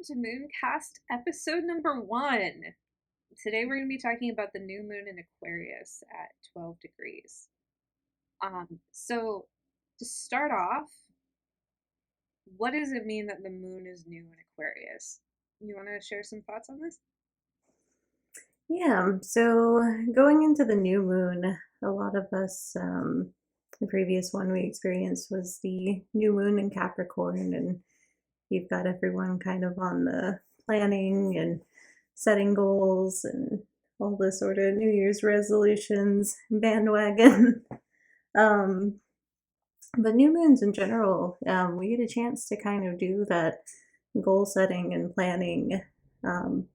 to Mooncast episode number 1. Today we're going to be talking about the new moon in Aquarius at 12 degrees. So to start off, what does it mean that the moon is new in Aquarius? You want to share some thoughts on this? Yeah, so going into the new moon, a lot of us, the previous one we experienced was the new moon in Capricorn, and you've got everyone kind of on the planning and setting goals and all the sort of New Year's resolutions bandwagon. um, but new moons in general, we get a chance to kind of do that goal setting and planning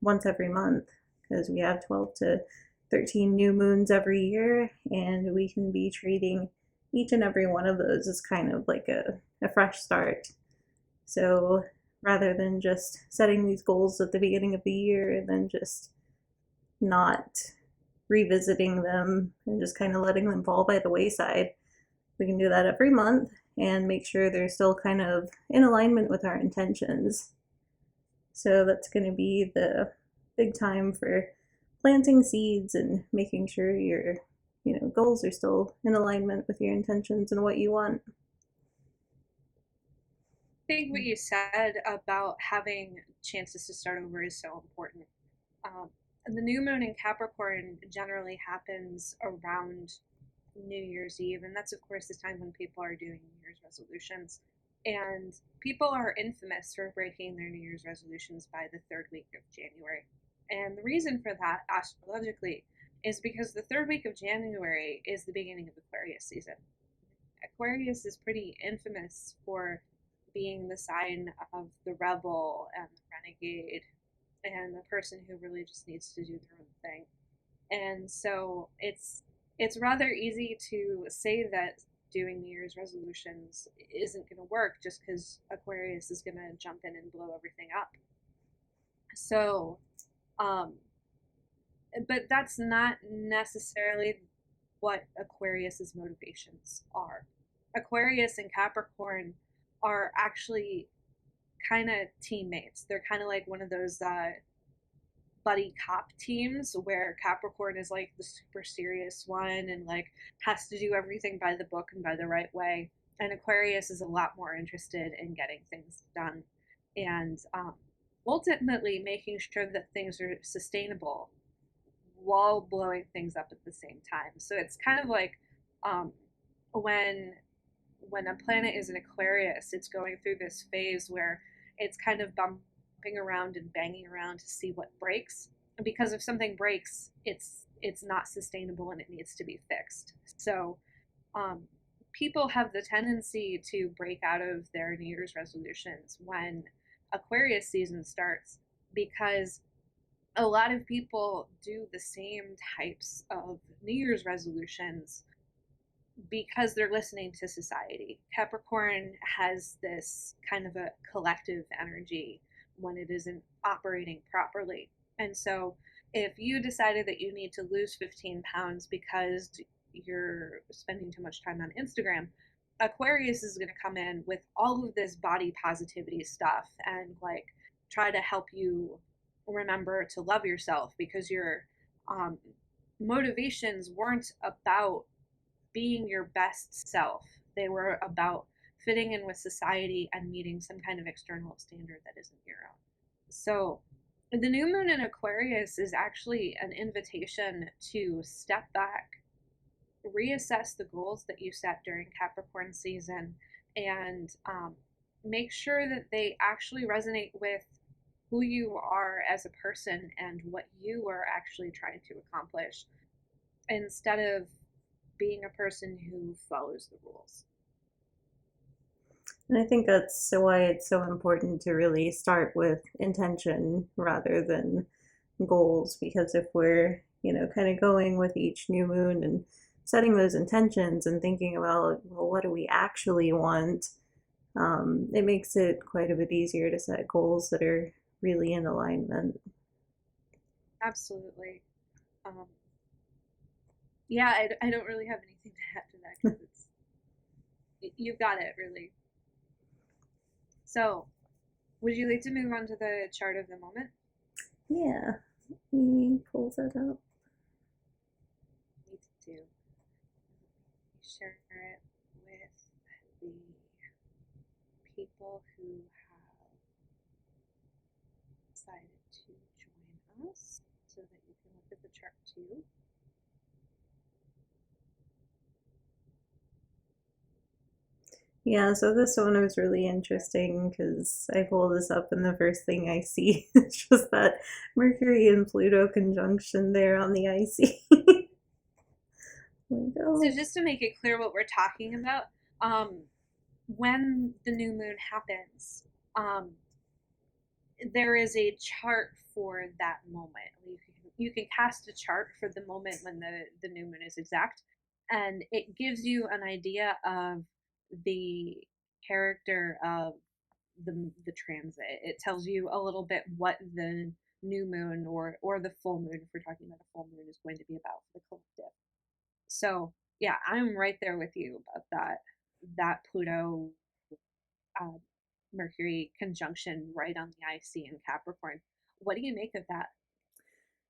once every month because we have 12 to 13 new moons every year, and we can be treating each and every one of those as kind of like a fresh start. So rather than just setting these goals at the beginning of the year and then just not revisiting them and just kind of letting them fall by the wayside, we can do that every month and make sure they're still kind of in alignment with our intentions. So that's going to be the big time for planting seeds and making sure your goals are still in alignment with your intentions and what you want. I think what you said about having chances to start over is so important. The new moon in Capricorn generally happens around New Year's Eve, and that's of course the time when people are doing New Year's resolutions. And people are infamous for breaking their New Year's resolutions by the third week of January. And the reason for that, astrologically, is because the third week of January is the beginning of Aquarius season. Aquarius is pretty infamous for being the sign of the rebel and the renegade and the person who really just needs to do their own thing. And so it's rather easy to say that doing New Year's resolutions isn't going to work just because Aquarius is going to jump in and blow everything up. So, but that's not necessarily what Aquarius's motivations are. Aquarius and Capricorn are actually kind of teammates. They're kind of like one of those buddy cop teams where Capricorn is like the super serious one and like has to do everything by the book and by the right way. And Aquarius is a lot more interested in getting things done and ultimately making sure that things are sustainable while blowing things up at the same time. So it's kind of like um, when a planet is in Aquarius, it's going through this phase where it's kind of bumping around and banging around to see what breaks. And because if something breaks, it's not sustainable and it needs to be fixed. So um, people have the tendency to break out of their New Year's resolutions when Aquarius season starts because a lot of people do the same types of New Year's resolutions because they're listening to society. Capricorn has this kind of a collective energy when it isn't operating properly. And so if you decided that you need to lose 15 pounds because you're spending too much time on Instagram, Aquarius is going to come in with all of this body positivity stuff and like try to help you remember to love yourself because your motivations weren't about being your best self. They were about fitting in with society and meeting some kind of external standard that isn't your own. So, the new moon in Aquarius is actually an invitation to step back, reassess the goals that you set during Capricorn season, and make sure that they actually resonate with who you are as a person and what you are actually trying to accomplish instead of being a person who follows the rules. And I think that's why it's so important to really start with intention rather than goals, because if we're, kind of going with each new moon and setting those intentions and thinking about, well, what do we actually want, it makes it quite a bit easier to set goals that are really in alignment. Absolutely. Um, yeah, I don't really have anything to add to that because you've got it really. So Would you like to move on to the chart of the moment? Yeah, let me pull that up. Me too. Share it with the people who have decided to join us so that you can look at the chart too. Yeah, so this one was really interesting because I pull this up and the first thing I see is just that Mercury and Pluto conjunction there on the IC. So just to make it clear what we're talking about, when the new moon happens, um, there is a chart for that moment. You can cast a chart for the moment when the new moon is exact, and it gives you an idea of the character of the transit. It tells you a little bit what the new moon or the full moon, if we're talking about a full moon, is going to be about for the collective. So yeah, I'm right there with you about that Pluto uh, Mercury conjunction right on the IC in Capricorn. What do you make of that?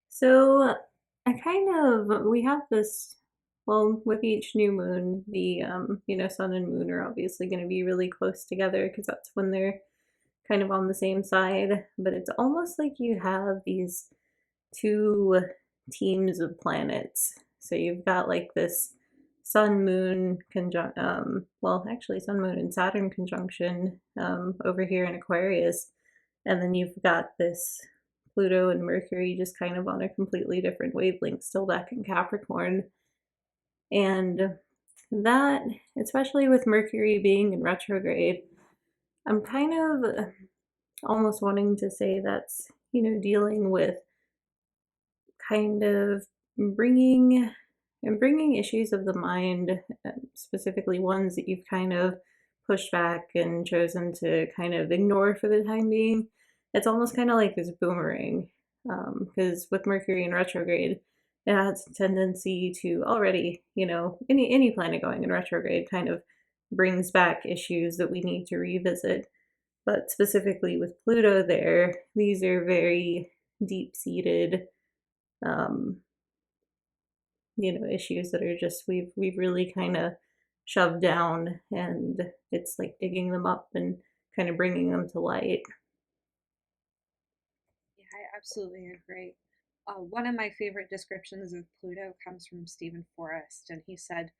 So we have this, well, with each new moon, the, sun and moon are obviously going to be really close together because that's when they're kind of on the same side. But it's almost like you have these two teams of planets. So you've got like this sun moon sun moon and Saturn conjunction over here in Aquarius, and then you've got this Pluto and Mercury just kind of on a completely different wavelength still back in Capricorn. And that, especially with Mercury being in retrograde, I'm kind of almost wanting to say that's, dealing with kind of bringing bringing issues of the mind, specifically ones that you've kind of pushed back and chosen to kind of ignore for the time being. It's almost kind of like this boomerang, because with Mercury in retrograde, it has a tendency to already, any planet going in retrograde kind of brings back issues that we need to revisit. But specifically with Pluto, there, these are very deep seated um, issues that are just we've really kind of shoved down, and it's like digging them up and kind of bringing them to light. Yeah, I absolutely agree. One of my favorite descriptions of Pluto comes from Stephen Forrest, and he said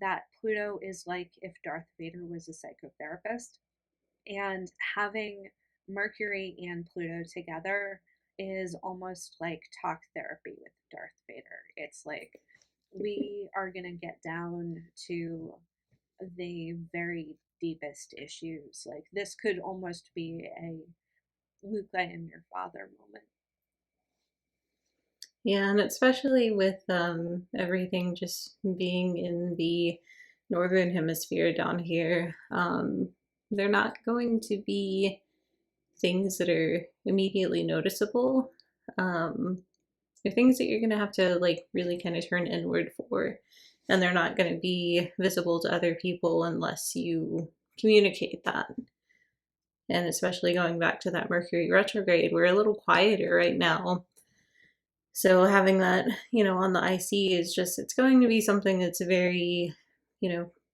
that Pluto is like if Darth Vader was a psychotherapist, and having Mercury and Pluto together is almost like talk therapy with Darth Vader. It's like we are going to get down to the very deepest issues. Like this could almost be a Luke, I am your father moment. Yeah, and especially with everything just being in the northern hemisphere down here, they're not going to be things that are immediately noticeable. Um, they're things that you're going to have to like really kind of turn inward for, and they're not going to be visible to other people unless you communicate that. And especially going back to that Mercury retrograde, we're a little quieter right now. So having that, on the IC is just, it's going to be something that's very,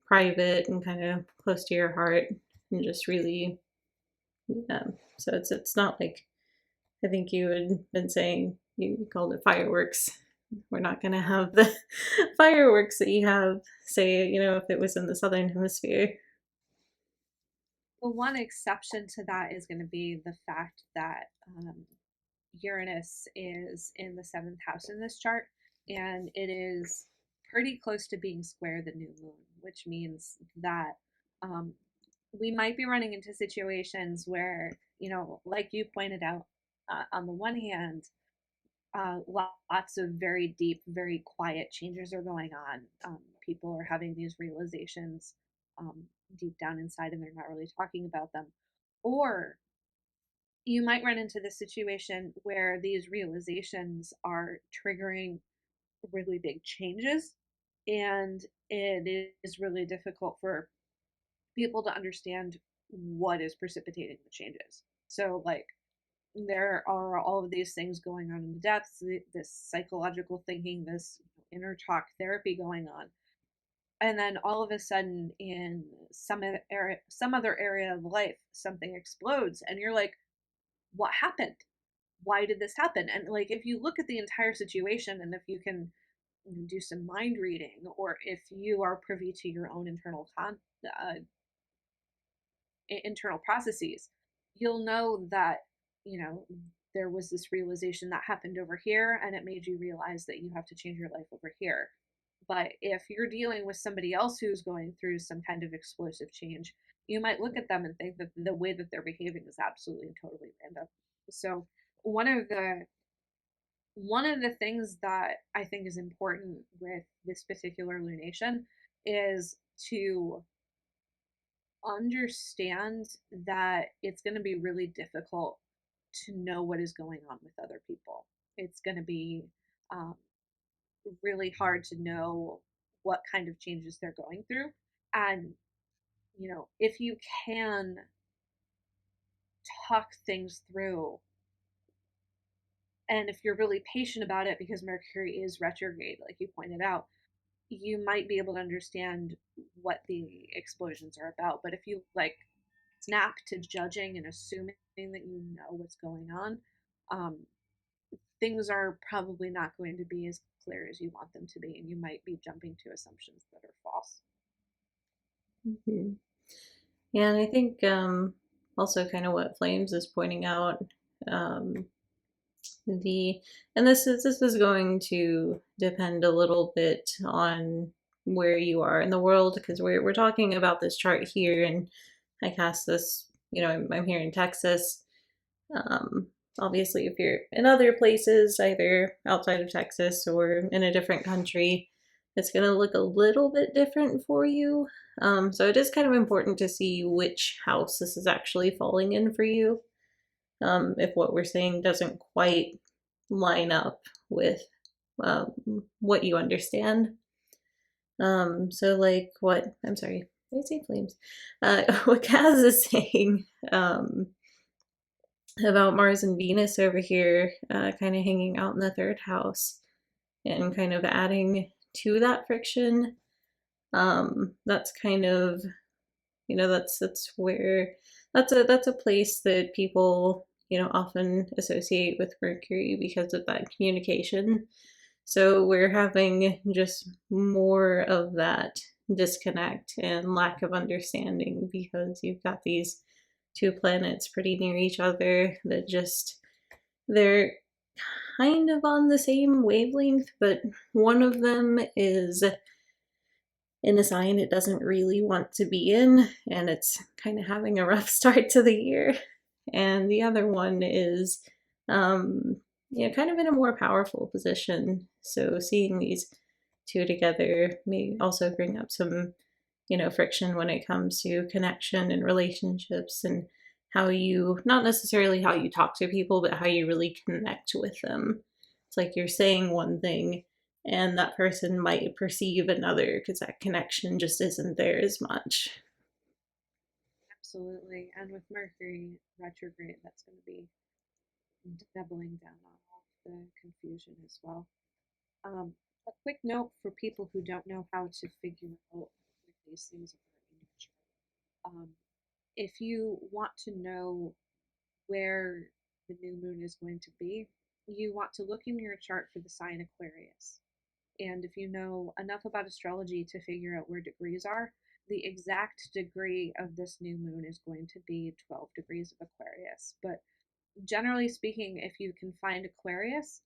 private and kind of close to your heart, and just really, yeah. So it's not like, I think you had been saying, you called it fireworks. We're not going to have the fireworks that you have, say, if it was in the southern hemisphere. The one exception to that is going to be the fact that Uranus is in the seventh house in this chart, and it is pretty close to being square the new moon, which means that um, we might be running into situations where, like you pointed out, on the one hand, lots of very deep, very quiet changes are going on. People are having these realizations deep down inside and they're not really talking about them. Or you might run into this situation where these realizations are triggering really big changes, and it is really difficult for people to understand what is precipitating the changes. So like there are all of these things going on in the depths, this psychological thinking, this inner talk therapy going on, and then all of a sudden in some other area of life, something explodes, and you're like, what happened? Why did this happen? And like if you look at the entire situation, and if you can do some mind reading, or if you are privy to your own uh, internal processes, you'll know that, you know, there was this realization that happened over here, and it made you realize that you have to change your life over here. But if you're dealing with somebody else who's going through some kind of explosive change, you might look at them and think that the way that they're behaving is absolutely and totally random. So one of the one of the things that I think is important with this particular lunation is to understand that it's going to be really difficult to know what is going on with other people. It's going to be um, really hard to know what kind of changes they're going through. And, you know, if you can talk things through, and if you're really patient about it, because Mercury is retrograde, like you pointed out, you might be able to understand what the explosions are about. But if you like snap to judging and assuming that you know what's going on, um, things are probably not going to be as clear as you want them to be, and you might be jumping to assumptions that are false. Mm-hmm. Yeah, and I think also kind of what Flames is pointing out, um, the and this is going to depend a little bit on where you are in the world, because we're talking about this chart here, and I cast this, I'm here in Texas. Um, Obviously, if you're in other places, either outside of Texas or in a different country, it's going to look a little bit different for you. So it is kind of important to see which house this is actually falling in for you. If what we're saying doesn't quite line up with um, what you understand. So like what I'm sorry, I say flames. What Kaz is saying about Mars and Venus over here, kind of hanging out in the third house and kind of adding to that friction. That's kind of, that's where that's a place that people, often associate with Mercury because of that communication. So we're having just more of that disconnect and lack of understanding because you've got these two planets pretty near each other that just, they're kind of on the same wavelength, but one of them is in a sign it doesn't really want to be in, and it's kind of having a rough start to the year. And the other one is, kind of in a more powerful position. So seeing these two together may also bring up some, friction when it comes to connection and relationships, and how you, not necessarily how you talk to people, but how you really connect with them. It's like you're saying one thing and that person might perceive another because that connection just isn't there as much. Absolutely. And with Mercury retrograde, that's going to be doubling down on all the confusion as well. A quick note for people who don't know how to figure out what these things are in your chart. If you want to know where the new moon is going to be, you want to look in your chart for the sign Aquarius. And if you know enough about astrology to figure out where degrees are, the exact degree of this new moon is going to be 12 degrees of Aquarius. But generally speaking, if you can find Aquarius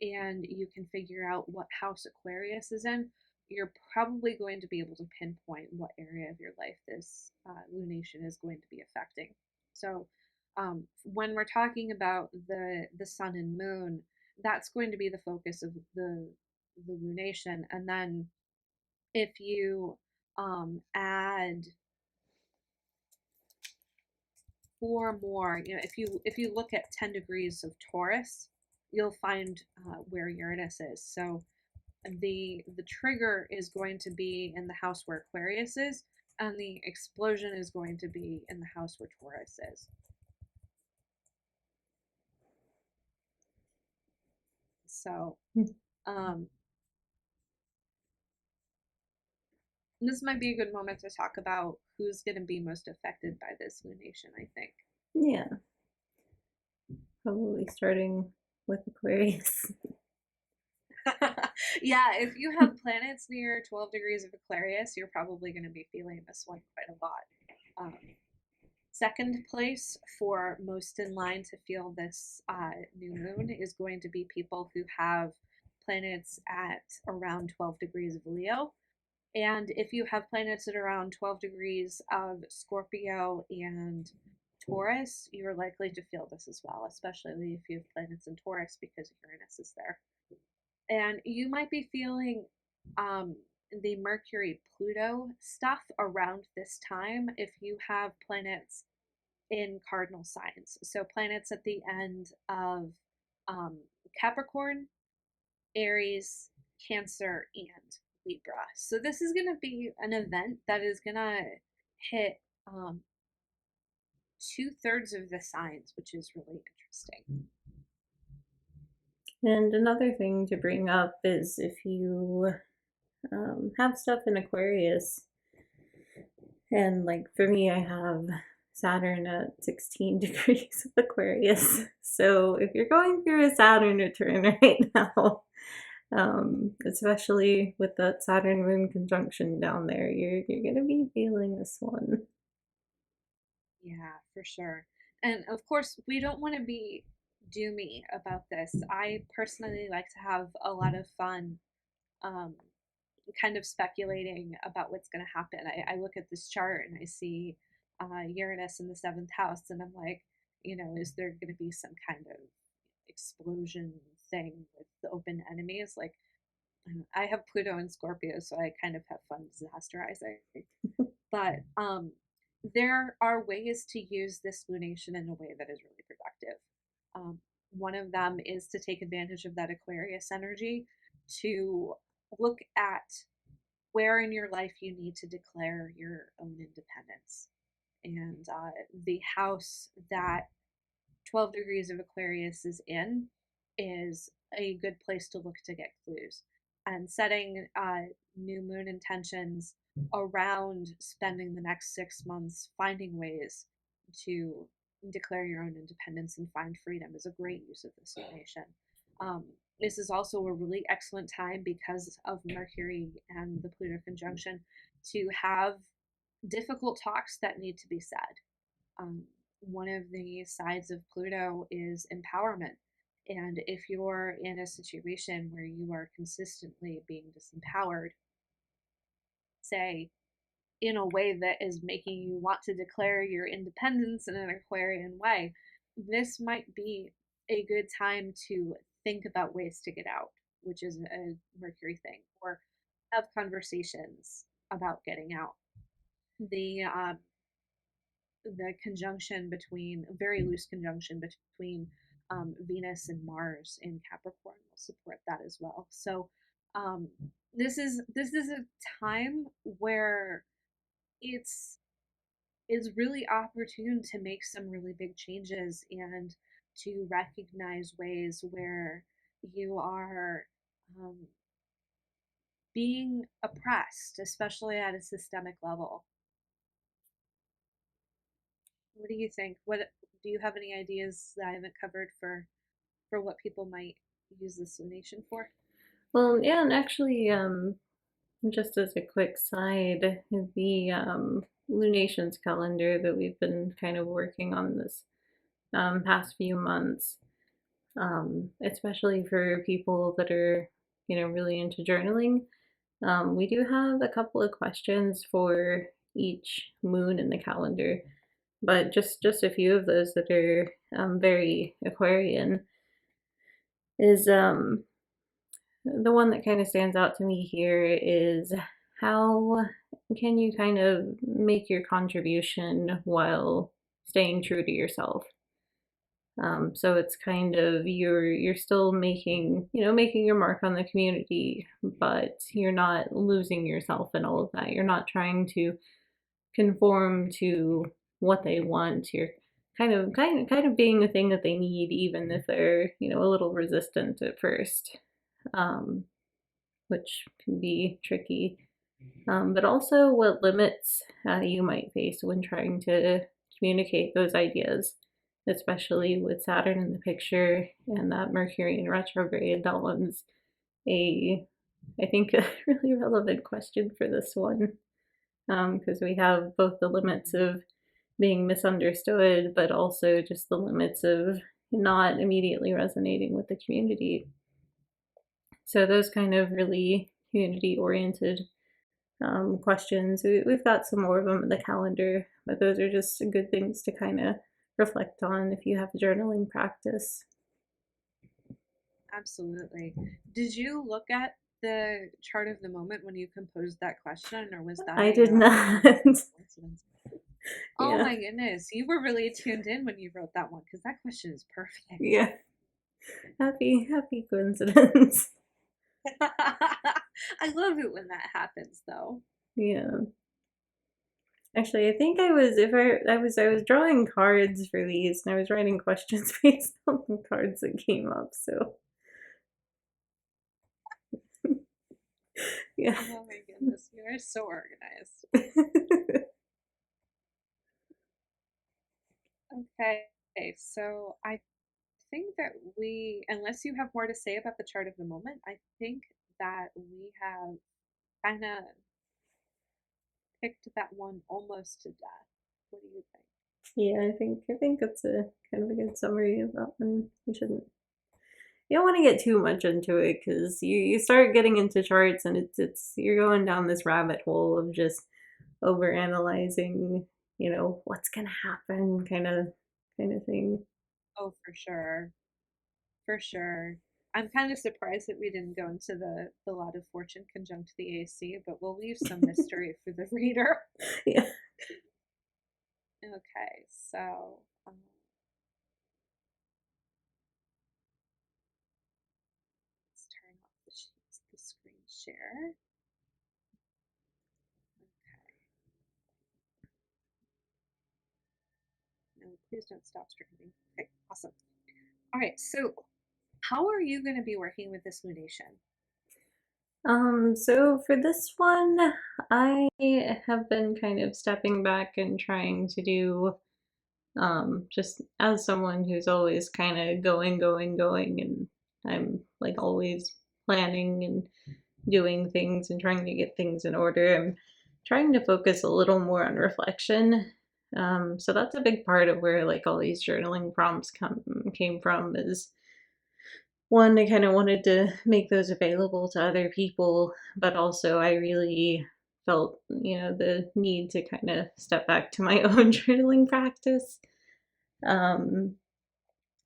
and you can figure out what house Aquarius is in, you're probably going to be able to pinpoint what area of your life this lunation is going to be affecting. So, when we're talking about the sun and moon, that's going to be the focus of the lunation, and then if you add four more, if you look at 10 degrees of Taurus, you'll find where Uranus is. So the trigger is going to be in the house where Aquarius is, and the explosion is going to be in the house where Taurus is. So, um, this might be a good moment to talk about who's going to be most affected by this lunation, I think. Yeah, probably starting with Aquarius. Yeah, if you have planets near 12 degrees of Aquarius, you're probably going to be feeling this one quite a lot. Second place for most in line to feel this new moon is going to be people who have planets at around 12 degrees of Leo. And if you have planets at around 12 degrees of Scorpio and Taurus, you're likely to feel this as well, especially if you have planets in Taurus because Uranus is there. And you might be feeling um, the Mercury Pluto stuff around this time if you have planets in cardinal signs. So planets at the end of um, Capricorn, Aries, Cancer, and Libra. So this is going to be an event that is going to hit 2/3 of the signs, which is really interesting. And another thing to bring up is if you have stuff in Aquarius, and like for me, I have Saturn at 16 degrees of Aquarius. So if you're going through a Saturn return right now, especially with that Saturn moon conjunction down there, you're gonna be feeling this one. Yeah, for sure. And of course, we don't want to be doomy about this. I personally like to have a lot of fun, um, kind of speculating about what's going to happen. I look at this chart and I see Uranus in the seventh house, and I'm like, is there going to be some kind of explosion thing with the open enemies? Like, I have Pluto in Scorpio, so I kind of have fun disasterizing. But there are ways to use this lunation in a way that is really productive. Um, one of them is to take advantage of that Aquarius energy to look at where in your life you need to declare your own independence. And the house that 12 degrees of Aquarius is in is a good place to look to get clues. And setting new moon intentions around spending the next 6 months finding ways to declare your own independence and find freedom is a great use of this lunation. This is also a really excellent time because of Mercury and the Pluto conjunction to have difficult talks that need to be said. Um, One of the sides of Pluto is empowerment. And if you're in a situation where you are consistently being disempowered, say, in a way that is making you want to declare your independence in an Aquarian way, this might be a good time to think about ways to get out, which is a Mercury thing, or have conversations about getting out. The conjunction between, a very loose conjunction between Venus and Mars in Capricorn will support that as well. So um, this is a time where it's really opportune to make some really big changes and to recognize ways where you are um, being oppressed, especially at a systemic level. What do you think? What do you have any ideas that I haven't covered for what people might use this lunation for? Well, yeah, and actually, just as a quick side, the lunations calendar that we've been kind of working on this past few months, especially for people that are, really into journaling. We do have a couple of questions for each moon in the calendar, but just a few of those that are very Aquarian is the one that kind of stands out to me here is how can you kind of make your contribution while staying true to yourself? So it's kind of you're still making your mark on the community, but you're not losing yourself in all of that. You're not trying to conform to what they want. You're kind of being the thing that they need, even if they're, a little resistant at first, um, which can be tricky. But also what limits you might face when trying to communicate those ideas, especially with Saturn in the picture and that Mercury in retrograde. That one's I think, a really relevant question for this one, because we have both the limits of being misunderstood, but also just the limits of not immediately resonating with the community. So those kind of really community-oriented questions. We've got some more of them in the calendar, but those are just good things to kind of reflect on if you have a journaling practice. Absolutely. Did you look at the chart of the moment when you composed that question, or was that I did not. coincidence? Oh Yeah. my goodness, you were really tuned in when you wrote that one, because that question is perfect. Yeah. Happy coincidence. I love it when that happens, though. Yeah. Actually, I think I was drawing cards for these, and I was writing questions based on the cards that came up. So, yeah. Oh my goodness, you are so organized. Okay, so I think that unless you have more to say about the chart of the moment, I think that we have kind of picked that one almost to death. What do you think? Yeah, I think that's a kind of a good summary of that one. You don't want to get too much into it because you start getting into charts and it's you're going down this rabbit hole of just over analyzing, what's gonna happen kind of thing. Oh, for sure. For sure. I'm kind of surprised that we didn't go into the lot of fortune conjunct the AC, but we'll leave some mystery for the reader. Yeah. Okay, so let's turn off the screen share. Okay. No, please don't stop streaming. Okay, awesome. All right, so how are you going to be working with this lunation? So for this one, I have been kind of stepping back and trying to do, just as someone who's always kind of going, and I'm like always planning and doing things and trying to get things in order. I'm trying to focus a little more on reflection. So that's a big part of where like all these journaling prompts came from is one, I kind of wanted to make those available to other people, but also I really felt, the need to kind of step back to my own journaling practice. Um,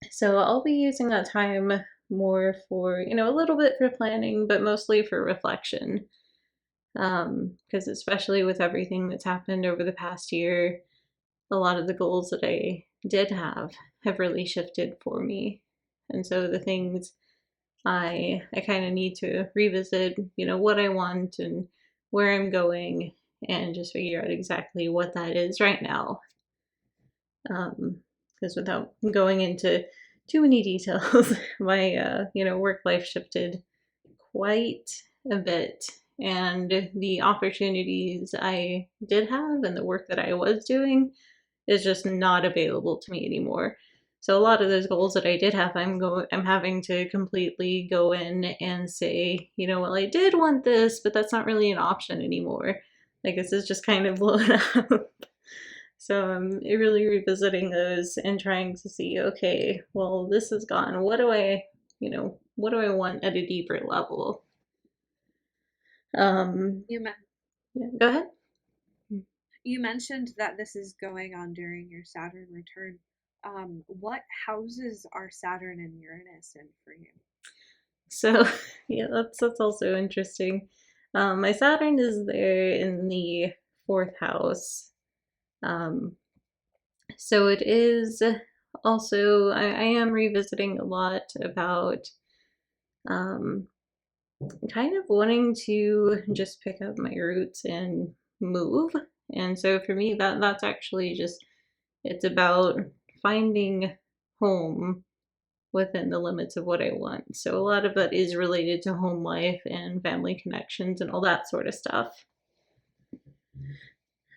so I'll be using that time more for, a little bit for planning, but mostly for reflection. Because especially with everything that's happened over the past year, a lot of the goals that I did have really shifted for me. And so the things I kind of need to revisit, what I want and where I'm going and just figure out exactly what that is right now. Because without going into too many details, my work life shifted quite a bit, and the opportunities I did have and the work that I was doing is just not available to me anymore. So a lot of those goals that I did have, I'm having to completely go in and say, well, I did want this, but that's not really an option anymore. Like this is just kind of blown up. So I'm really revisiting those and trying to see, okay, well, this is gone. What do I want at a deeper level? You me- Yeah, go ahead. you mentioned that this is going on during your Saturn return. What houses are Saturn and Uranus in for you? So yeah, that's also interesting. My Saturn is there in the fourth house. Um, so it is also I am revisiting a lot about um, kind of wanting to just pick up my roots and move. And so for me that's actually just it's about finding home within the limits of what I want. So a lot of that is related to home life and family connections and all that sort of stuff.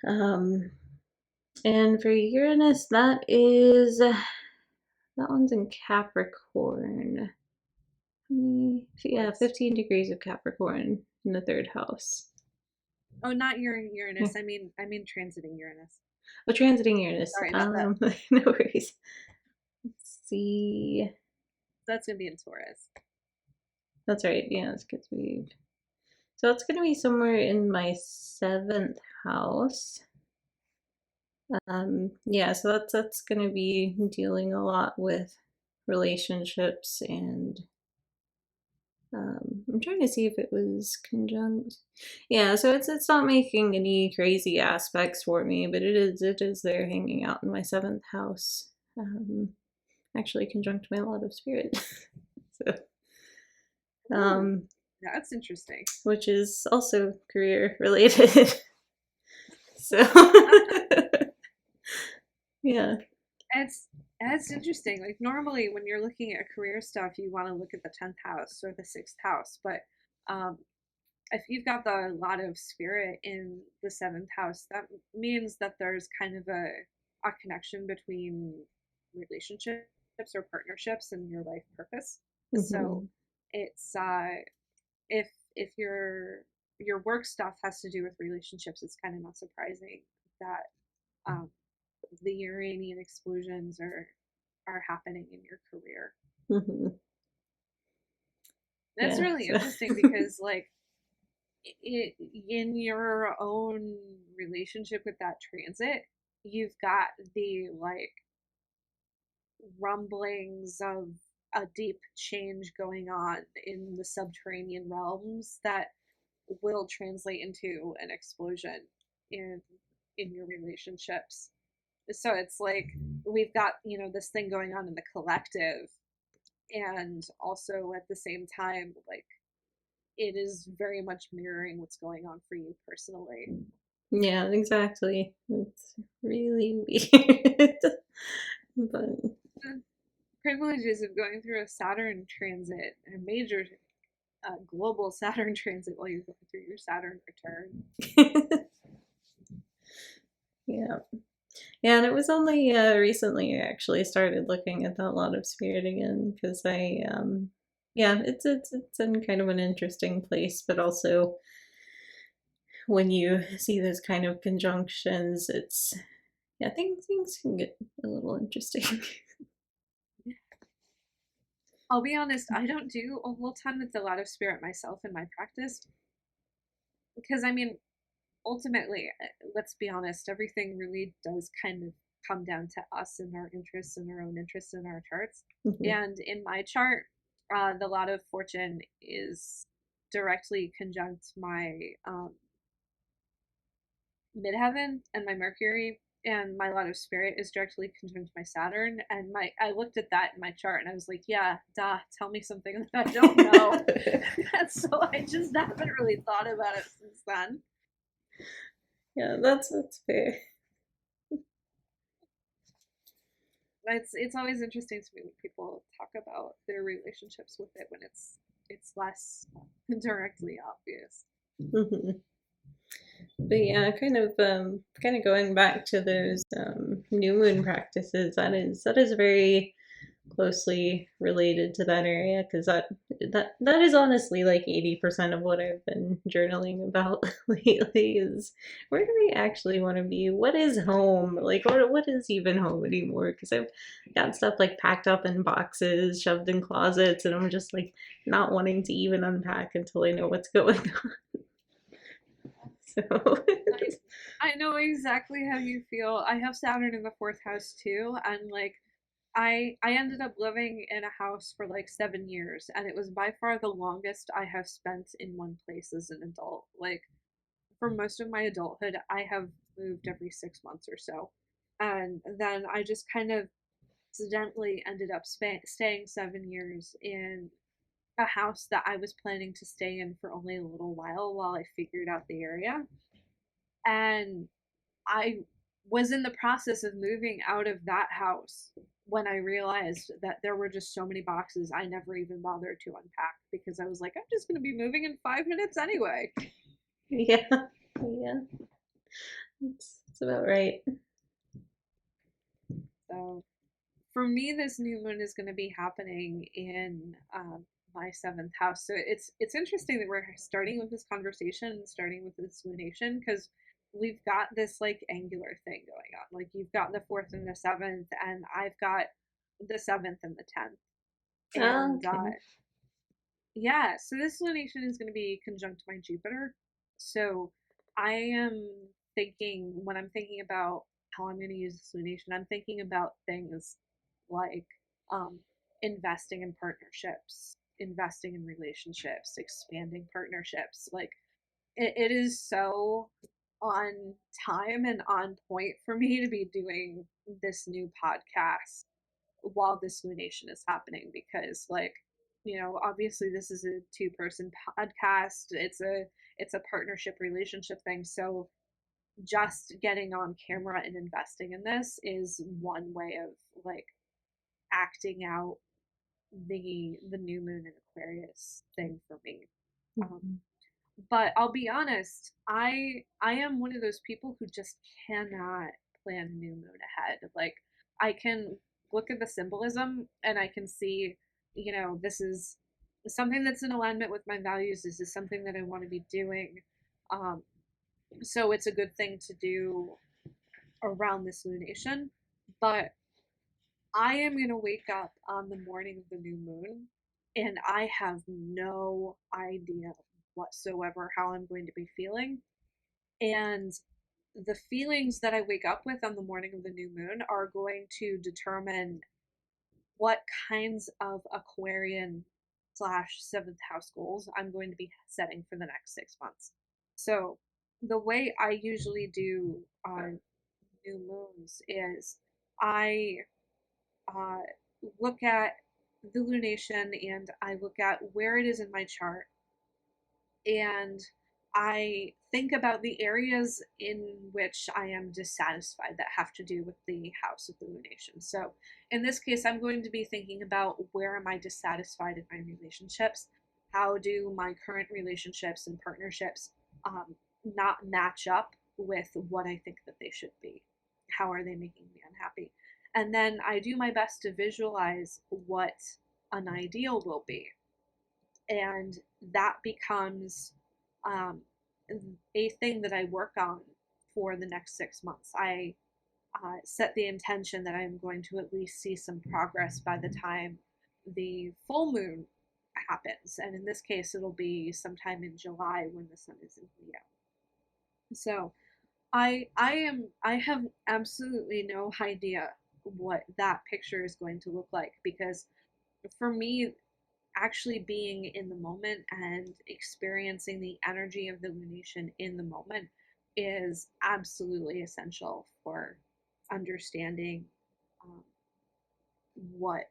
And for Uranus, that one's in Capricorn. Yeah, 15 degrees of Capricorn in the 3rd house. Oh, not Uranus. I mean transiting Uranus. Oh, transiting Uranus. Sorry about that. No worries. Let's see. That's gonna be in Taurus. That's right. Yeah, it's good. So it's gonna be somewhere in my 7th house. Yeah, so that's gonna be dealing a lot with relationships and I'm trying to see if it was conjunct. Yeah, so it's not making any crazy aspects for me, but it is there hanging out in my 7th house. Actually conjunct my lot of spirit. So that's interesting. Which is also career related. So yeah. It's interesting. Like normally when you're looking at career stuff, you want to look at the 10th house or the 6th house, but if you've got the lot of spirit in the 7th house, that means that there's kind of a connection between relationships or partnerships and your life purpose. Mm-hmm. So it's if your work stuff has to do with relationships, it's kind of not surprising that the Uranian explosions are happening in your career. Mm-hmm. That's really interesting because like in your own relationship with that transit, you've got the like rumblings of a deep change going on in the subterranean realms that will translate into an explosion in your relationships. So it's like we've got, this thing going on in the collective, and also at the same time, like it is very much mirroring what's going on for you personally. Yeah, exactly. It's really weird. But the privileges of going through a Saturn transit, a major global Saturn transit while you're going through your Saturn return. Yeah. Yeah, and it was only recently I actually started looking at that lot of spirit again because it's in kind of an interesting place, but also when you see those kind of conjunctions, things can get a little interesting. I'll be honest, I don't do a whole ton with the lot of spirit myself in my practice because ultimately, let's be honest, everything really does kind of come down to us and our interests and our own interests in our charts. Mm-hmm. And in my chart, the lot of fortune is directly conjunct my midheaven and my Mercury, and my lot of spirit is directly conjunct my Saturn. And I looked at that in my chart and I was like, yeah, duh, tell me something that I don't know. And so I just haven't really thought about it since then. Yeah, that's fair. It's always interesting to me when people talk about their relationships with it when it's less directly obvious. Mm-hmm. But yeah, kind of going back to those new moon practices. That is very closely related to that area because that is honestly like 80% of what I've been journaling about lately is where do we actually want to be? What is home? Like what is even home anymore? Because I've got stuff like packed up in boxes, shoved in closets, and I'm just like not wanting to even unpack until I know what's going on. So I know exactly how you feel. I have Saturn in the 4th house too, and like I ended up living in a house for like 7 years, and it was by far the longest I have spent in one place as an adult. Like for most of my adulthood, I have moved every 6 months or so, and then I just kind of accidentally ended up staying 7 years in a house that I was planning to stay in for only a little while I figured out the area. And I was in the process of moving out of that house when I realized that there were just so many boxes I never even bothered to unpack because I was like, I'm just going to be moving in 5 minutes anyway. Yeah, yeah, that's about right. So for me, this new moon is going to be happening in my seventh house. So it's interesting that we're starting with this conversation, starting with this lunation, because we've got this like angular thing going on. Like you've got the fourth and the seventh, and I've got the seventh and the 10th. Oh, And okay. yeah, so this lunation is going to be conjunct my Jupiter. So I am thinking, when I'm thinking about how I'm going to use this lunation, I'm thinking about things like um, investing in partnerships, investing in relationships, expanding partnerships. Like it is so on time and on point for me to be doing this new podcast while this lunation is happening because like obviously this is a two-person podcast. It's a partnership relationship thing, so just getting on camera and investing in this is one way of like acting out the new moon in Aquarius thing for me. um, Mhm. but I'll be honest, I am one of those people who just cannot plan a new moon ahead. Like I can look at the symbolism and I can see, this is something that's in alignment with my values. This is something that I want to be doing. Um, so it's a good thing to do around this lunation. But I am going to wake up on the morning of the new moon and I have no idea whatsoever how I'm going to be feeling. And the feelings that I wake up with on the morning of the new moon are going to determine what kinds of Aquarian slash seventh house goals I'm going to be setting for the next 6 months. So the way I usually do on new moons is I uh, look at the lunation and I look at where it is in my chart and I think about the areas in which I am dissatisfied that have to do with the house of the lunation. So, in this case, I'm going to be thinking about where am I dissatisfied in my relationships? How do my current relationships and partnerships not match up with what I think that they should be? How are they making me unhappy? And then I do my best to visualize what an ideal will be, and that becomes um, a thing that I work on for the next 6 months. I set the intention that I'm going to at least see some progress by the time the full moon happens, and in this case, it'll be sometime in July when the sun is in Leo. So I have absolutely no idea what that picture is going to look like because for me actually being in the moment and experiencing the energy of the lunation in the moment is absolutely essential for understanding um, what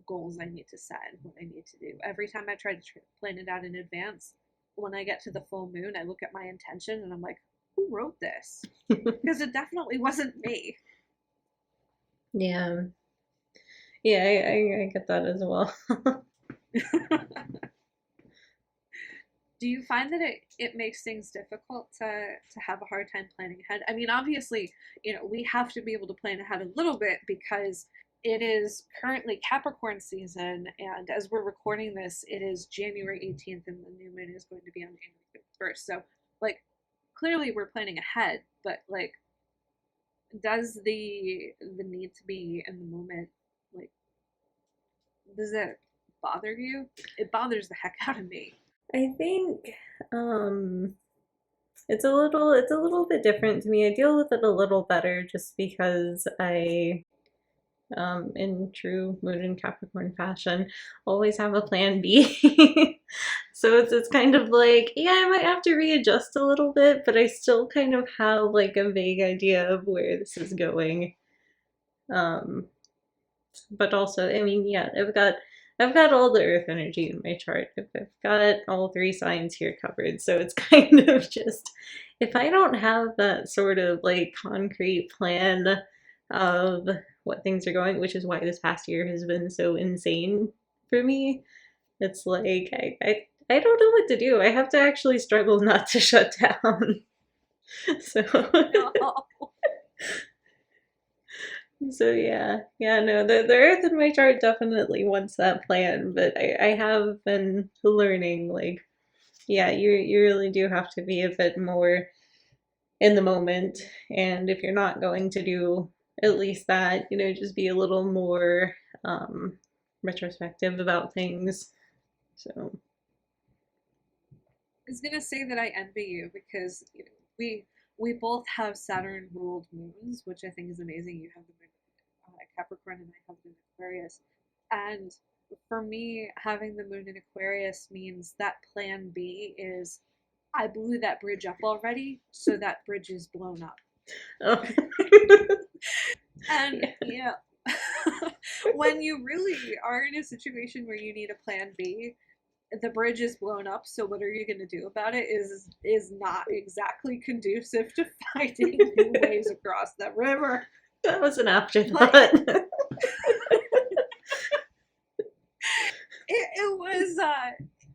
goals I need to set and what I need to do. Every time I try to plan it out in advance, when I get to the full moon, I look at my intention and I'm like, who wrote this? Because it definitely wasn't me. Yeah, yeah, I get that as well. Do you find that it makes things difficult to have a hard time planning ahead? I mean, obviously, we have to be able to plan ahead a little bit because it is currently Capricorn season, and as we're recording this, it is January 18th, and the new moon is going to be on January 1st. So, like, clearly we're planning ahead, but like, does the need to be in the moment, like, does it bother you? It bothers the heck out of me. I think um it's a little bit different to me. I deal with it a little better just because I in true Moon and Capricorn fashion always have a plan B. So it's kind of like, yeah, I might have to readjust a little bit, but I still kind of have like a vague idea of where this is going. Um but also, I mean, yeah, I've got I've got all the earth energy in my chart. I've got all three signs here covered. So it's kind of just, if I don't have that sort of like concrete plan of what things are going, which is why this past year has been so insane for me, it's like I don't know what to do. I have to actually struggle not to shut down. So No. so yeah, no, the earth in my chart definitely wants that plan, but I have been learning, like, yeah, you really do have to be a bit more in the moment, and if you're not going to do at least that, just be a little more retrospective about things. So I was gonna say that I envy you because we both have Saturn ruled moons, which I think is amazing. You have the moon at Capricorn and I have the moon in Aquarius. And for me, having the moon in Aquarius means that plan B is I blew that bridge up already, so that bridge is blown up. oh. And yeah, when you really are in a situation where you need a plan B, the bridge is blown up, so what are you going to do about it is not exactly conducive to finding new ways across that river. That was an afterthought.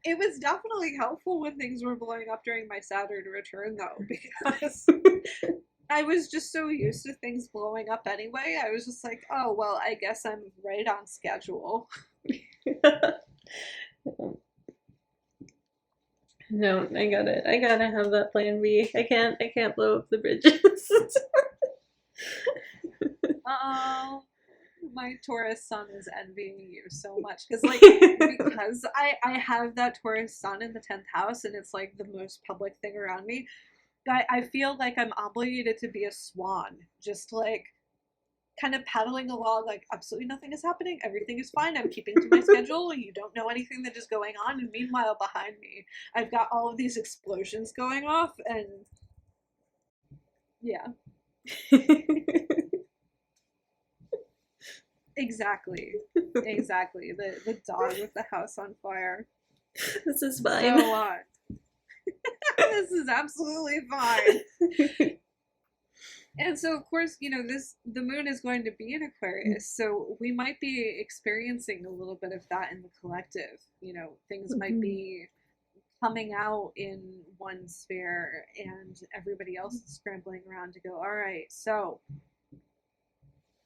It was definitely helpful when things were blowing up during my Saturn return, though, because I was just so used to things blowing up anyway. I was just like, oh well, I guess I'm right on schedule. No, I got it. I gotta have that plan B. I can't blow up the bridges. Oh, my Taurus sun is envying you so much because because I have that Taurus sun in the 10th house and it's like the most public thing around me. I feel like I'm obligated to be a swan, just like kind of paddling along, like absolutely nothing is happening, everything is fine, I'm keeping to my schedule, you don't know anything that is going on, and meanwhile behind me I've got all of these explosions going off, and yeah, exactly, exactly. The dog with the house on fire. This is fine. So this is absolutely fine. And so, of course, the moon is going to be in Aquarius, so we might be experiencing a little bit of that in the collective. Things might be coming out in one sphere, and everybody else is scrambling around to go, all right, so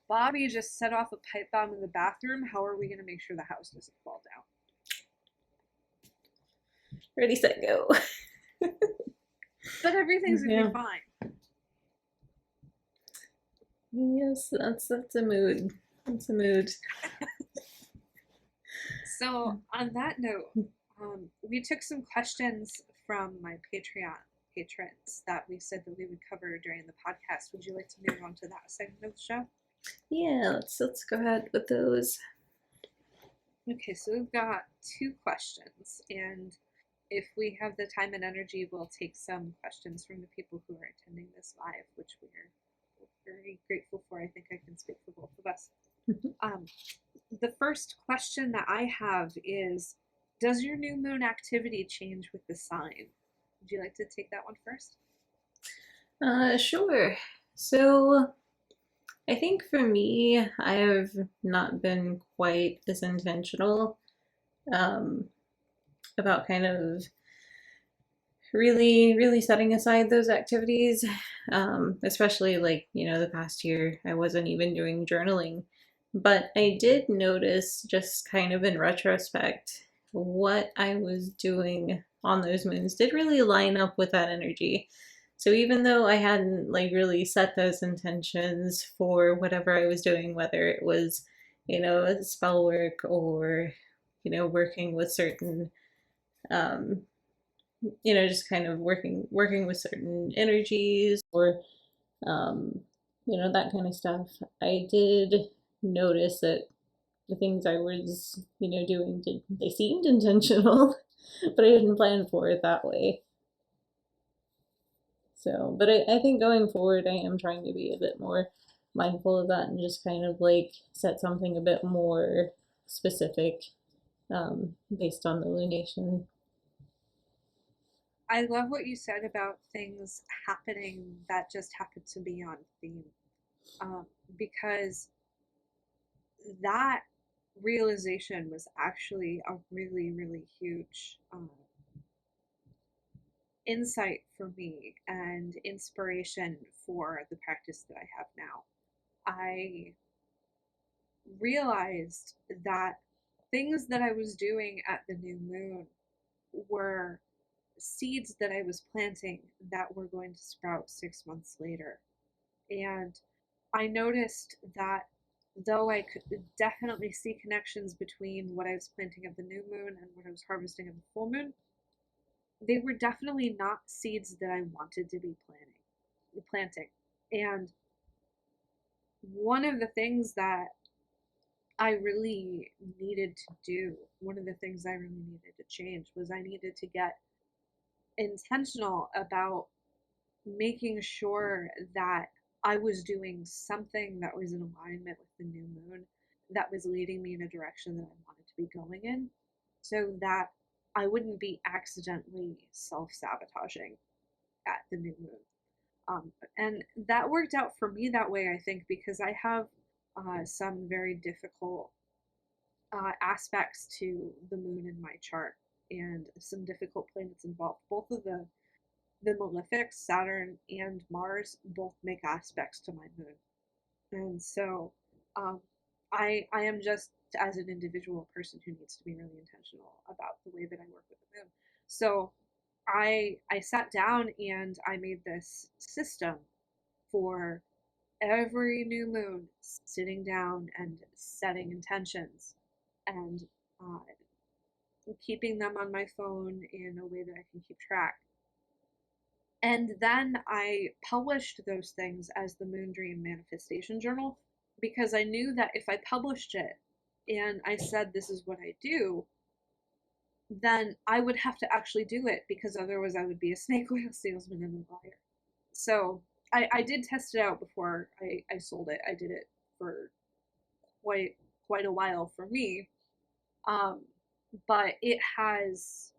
Bobby just set off a pipe bomb in the bathroom. How are we going to make sure the house doesn't fall down? Ready, set, go. But everything's going to be fine. Yes, that's a mood. That's a mood. So on that note, we took some questions from my Patreon patrons that we said that we would cover during the podcast. Would you like to move on to that segment of the show? Yeah, let's go ahead with those. Okay, so we've got 2 questions, and if we have the time and energy, we'll take some questions from the people who are attending this live, which we're very grateful for. I think I can speak for both of us. The first question that I have is, does your new moon activity change with the sign? Would you like to take that one first? Sure. So I think for me, I have not been quite as intentional about kind of really setting aside those activities, especially like, the past year I wasn't even doing journaling, but I did notice just kind of in retrospect what I was doing on those moons did really line up with that energy. So even though I hadn't like really set those intentions for whatever I was doing, whether it was, spell work or, working with certain just kind of working with certain energies or that kind of stuff. I did notice that the things I was doing they seemed intentional, but I didn't plan for it that way. So, but I think going forward, I am trying to be a bit more mindful of that and just kind of like set something a bit more specific based on the lunation. I love what you said about things happening that just happen to be on theme. Um, because that realization was actually a really, really huge insight for me and inspiration for the practice that I have now. I realized that things that I was doing at the new moon were seeds that I was planting that were going to sprout 6 months later. And I noticed that though I could definitely see connections between what I was planting at the new moon and what I was harvesting at the full moon, they were definitely not seeds that I wanted to be planting. And one of the things that I really needed to do, one of the things I really needed to change was I needed to get intentional about making sure that I was doing something that was in alignment with the new moon, that was leading me in a direction that I wanted to be going in, so that I wouldn't be accidentally self sabotaging at the new moon. And that worked out for me that way, I think, because I have some very difficult aspects to the moon in my chart and some difficult planets involved. Both of the malefics, Saturn and Mars, both make aspects to my moon. And so um, I am just, as an individual person who needs to be really intentional about the way that I work with the moon. So I sat down and I made this system for every new moon, sitting down and setting intentions and uh, keeping them on my phone in a way that I can keep track. And then I published those things as the Moon Dream Manifestation Journal because I knew that if I published it and I said this is what I do, then I would have to actually do it because otherwise I would be a snake oil salesman and a liar. So I did test it out before I sold it. I did it for quite quite a while for me, um, but it has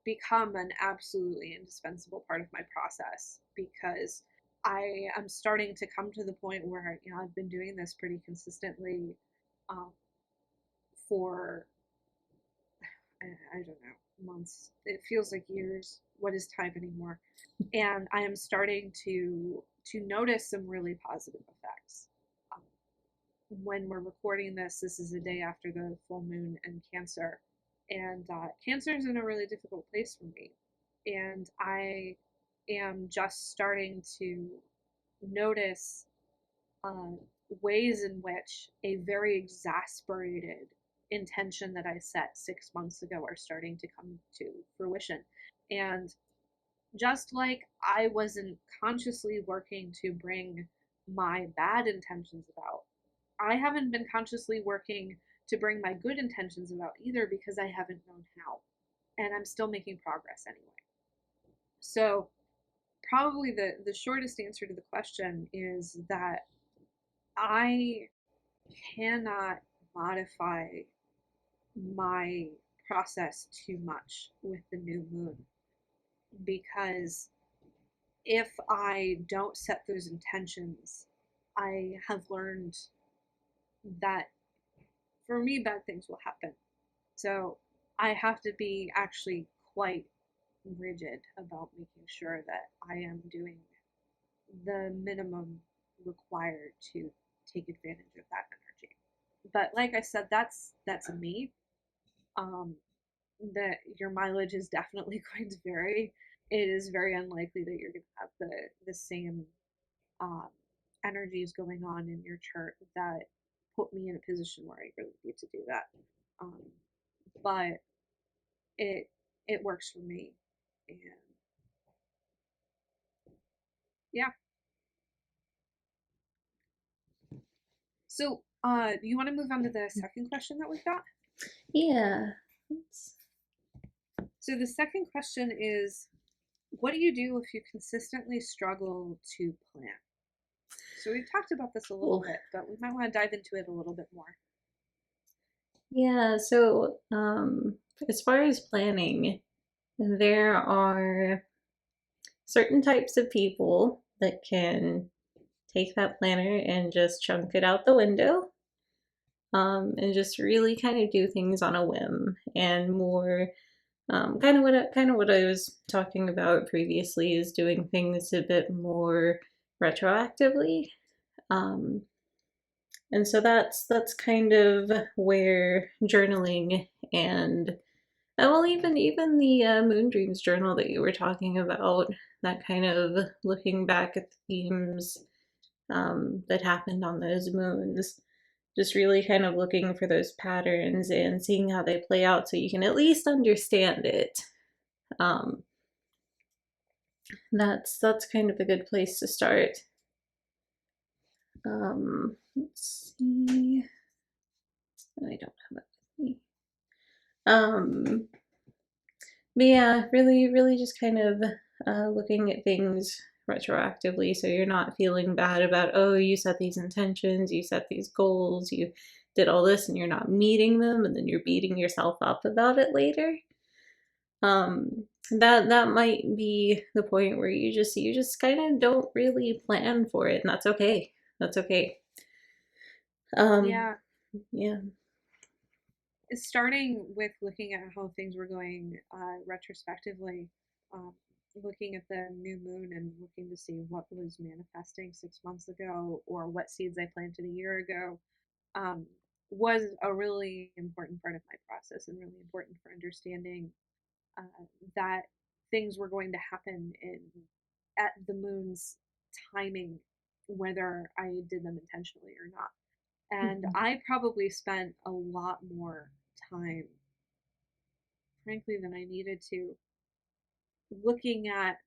become an absolutely indispensable part of my process because I am starting to come to the point where I've been doing this pretty consistently um, for I don't know, months. It feels like years. What is time anymore? And I am starting to notice some really positive effects. Um, when we're recording this, this is a day after the full moon in Cancer, and Cancer is in a really difficult place for me, and I am just starting to notice um, ways in which a very exasperated intention that I set 6 months ago are starting to come to fruition. And just like I wasn't consciously working to bring my bad intentions about, I haven't been consciously working to bring my good intentions about either because I haven't known how. And I'm still making progress anyway. So, probably the shortest answer to the question is that I cannot modify my process too much with the new moon because if I don't set those intentions, I have learned that for me, bad things will happen. So I have to be actually quite rigid about making sure that I am doing the minimum required to take advantage of that energy. But like I said, that's me. Um, that your mileage is definitely going to vary. It is very unlikely that you're going to have the same um, energies going on in your chart that put me in a position where I really need to do that. Um, but it it works for me, and yeah. So, do you want to move on to the second question that we've got? Yeah. Oops. So the second question is, what do you do if you consistently struggle to plan? So we've talked about this a little bit, but we might want to dive into it a little bit more. Yeah, so as far as planning, there are certain types of people that can take that planner and just chunk it out the window, and just really kind of do things on a whim and more, kind of what I was talking about previously is doing things a bit more retroactively. Um, and so that's kind of where journaling and well, even the Moon Dreams journal that you were talking about, that kind of looking back at the themes that happened on those moons, just really kind of looking for those patterns and seeing how they play out so you can at least understand it. Um, that's kind of a good place to start. Let's see. I don't have it with me. Um, but yeah, really just kind of looking at things retroactively so you're not feeling bad about, oh, you set these intentions, you set these goals, you did all this and you're not meeting them, and then you're beating yourself up about it later. That might be the point where you just kind of don't really plan for it, and that's okay. That's okay. Um, Yeah, yeah. starting with looking at how things were going retrospectively, um, looking at the new moon and looking to see what was manifesting 6 months ago or what seeds I planted a year ago, um, was a really important part of my process and really important for understanding that things were going to happen in at the moon's timing, whether I did them intentionally or not. And Mhm. I probably spent a lot more time, frankly, than I needed to, looking at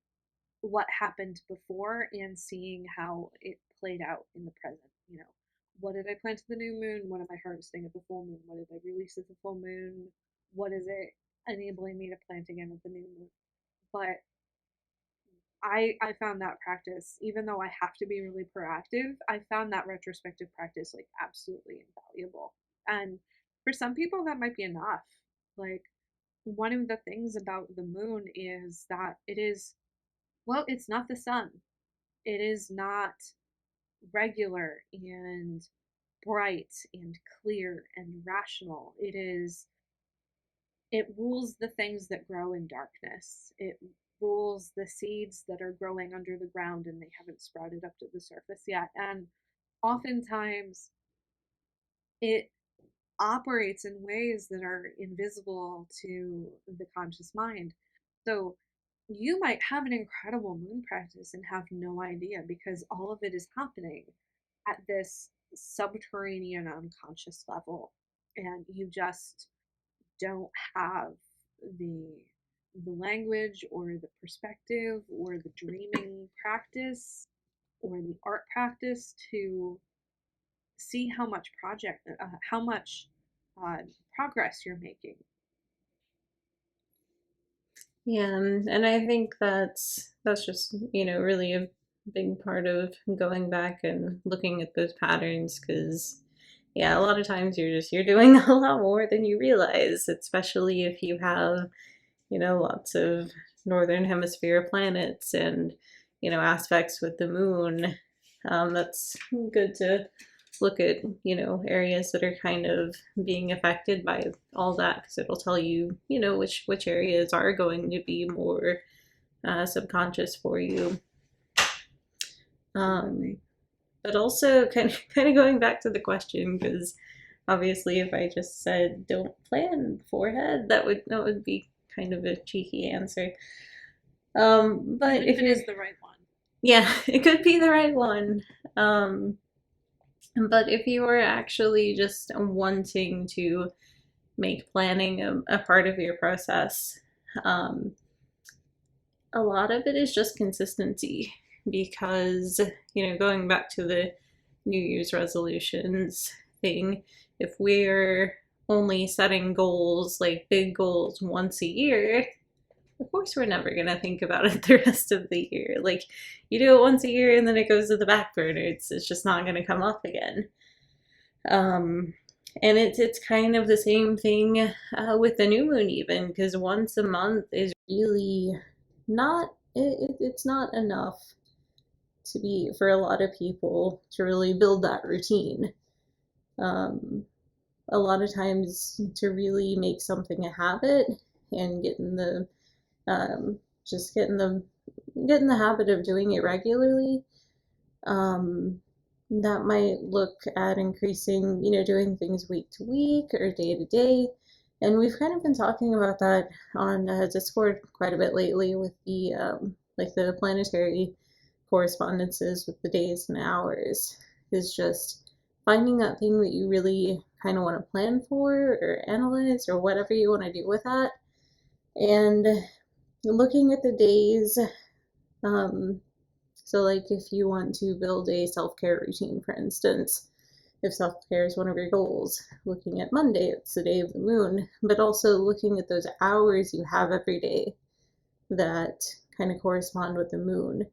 what happened before and seeing how it played out in the present. You know, what did I plant at the new moon? What am I harvesting at the full moon? What did I release at the full moon? What is it enabling me to plant again at the new moon? But I found that practice, even though I have to be really proactive, I found that retrospective practice like absolutely invaluable. And for some people, that might be enough. Like, one of the things about the moon is that it is, well, it's not the sun. It is not regular and bright and clear and rational. It rules the things that grow in darkness. It rules the seeds that are growing under the ground and they haven't sprouted up to the surface yet. And oftentimes it operates in ways that are invisible to the conscious mind. So you might have an incredible moon practice and have no idea because all of it is happening at this subterranean unconscious level. And you just don't have the the language or the perspective or the dreaming practice or the art practice to see how much uh, progress you're making. Yeah, and I think that's just, really a big part of going back and looking at those patterns because yeah, a lot of times you're doing a lot more than you realize, especially if you have, lots of northern hemisphere planets and, aspects with the moon. That's good to look at, areas that are kind of being affected by all that because it'll tell you, which areas are going to be more subconscious for you. Um, Absolutely. but also kind of going back to the question because obviously if I just said don't plan beforehand, that would be kind of a cheeky answer. But Even if if it you're is the right one. yeah, it could be the right one. But if you are actually just wanting to make planning a part of your process, um, a lot of it is just consistency because, going back to the New Year's resolutions thing, if we're only setting goals, like big goals, once a year, of course we're never going to think about it the rest of the year. Like, you do it once a year and then it goes to the back burner. It's just not going to come up again. Um, And it's kind of the same thing with the new moon, even, because once a month is really not, it's not enough to be, for a lot of people, to really build that routine. Um, a lot of times, to really make something a habit and um, just get in the habit of doing it regularly, um, that might look at increasing, doing things week to week or day to day. And we've kind of been talking about that on Discord quite a bit lately with the like the planetary correspondences with the days and hours. Is just finding that thing that you really kind of want to plan for or analyze or whatever you want to do with that, and looking at the days. Um, so, like, if you want to build a self care routine, for instance, if self care is one of your goals, looking at Monday, it's the day of the moon, but also looking at those hours you have every day that kind of correspond with the moon.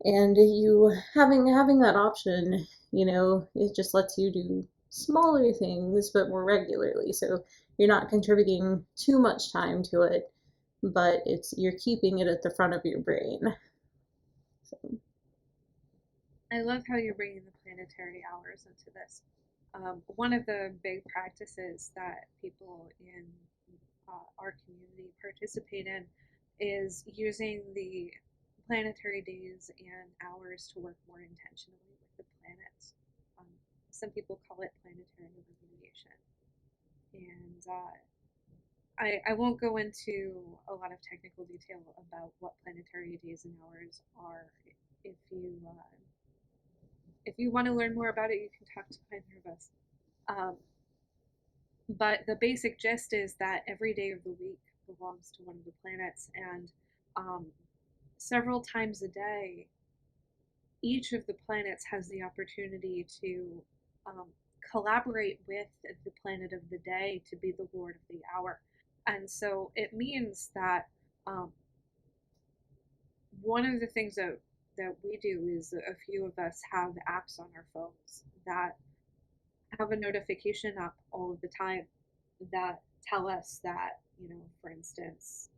And you having that option, it just lets you do smaller things but more regularly. So you're not contributing too much time to it, but you're keeping it at the front of your brain. So. I love how you're bringing the planetary hours into this. One of the big practices that people in our community participate in is using the planetary days and hours to work more intentionally with the planets. Um, some people call it planetary remediation. And I won't go into a lot of technical detail about what planetary days and hours are. If you if you want to learn more about it, you can talk to my therapist. Um, but the basic gist is that every day of the week belongs to one of the planets, and um, several times a day, each of the planets has the opportunity to um, collaborate with the planet of the day to be the lord of the hour. And so it means that um, one of the things that we do is a few of us have apps on our phones that have a notification up all of the time that tell us that, for instance,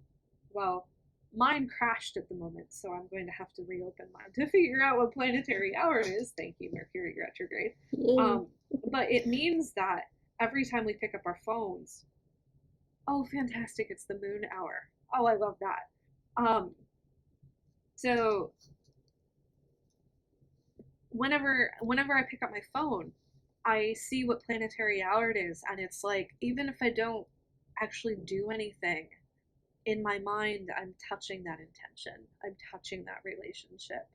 well, mine crashed at the moment, so I'm going to have to reopen mine to figure out what planetary hour it is. Thank you, Mercury retrograde. Yay. But it means that every time we pick up our phones, oh, fantastic, it's the moon hour. Oh, I love that. So whenever I pick up my phone, I see what planetary hour it is, and it's like, even if I don't actually do anything, in my mind, I'm touching that intention. I'm touching that relationship,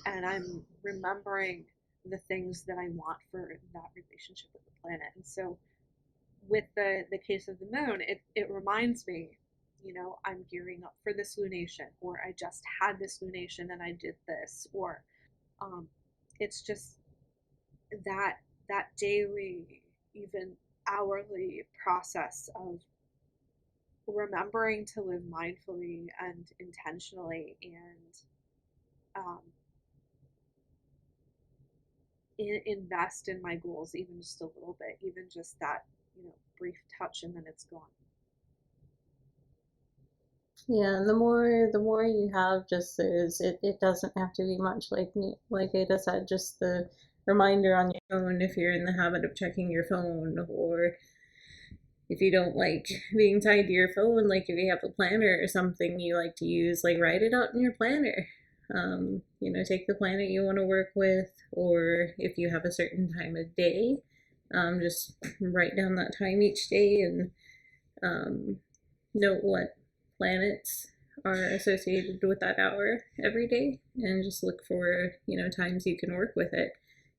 and I'm remembering the things that I want for that relationship with the planet. And so, with the case of the moon, it reminds me, I'm gearing up for this lunation, or I just had this lunation and I did this, or um, it's just that daily, even hourly process of remembering to live mindfully and intentionally, and um, invest in my goals even just a little bit, even just that brief touch, and then it's gone. Yeah, and the more you have, just is it doesn't have to be much, like Ada said, just the reminder on your phone if you're in the habit of checking your phone, or if you don't like being tied to your phone, like if you have a planner or something you like to use, like write it out in your planner. Take the planet you want to work with, or if you have a certain time of day, just write down that time each day, and note what planets are associated with that hour every day, and just look for times you can work with it,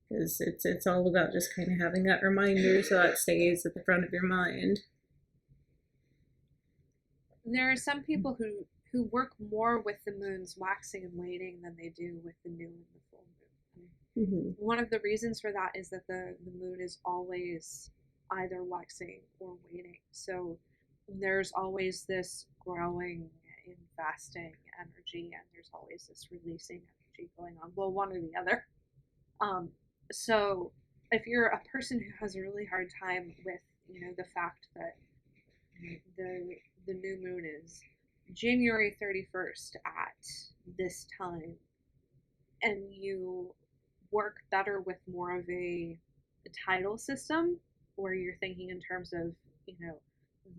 because it's all about just kind of having that reminder so that stays at the front of your mind. There are some people who work more with the moon's waxing and waning than they do with the new and the full moon. Mm-hmm. One of the reasons for that is that the moon is always either waxing or waning. So there's always this growing, investing energy, and there's always this releasing energy going on. Well, one or the other. So if you're a person who has a really hard time with, the fact that the new moon is January 31st at this time, and you work better with more of a tidal system where you're thinking in terms of, you know,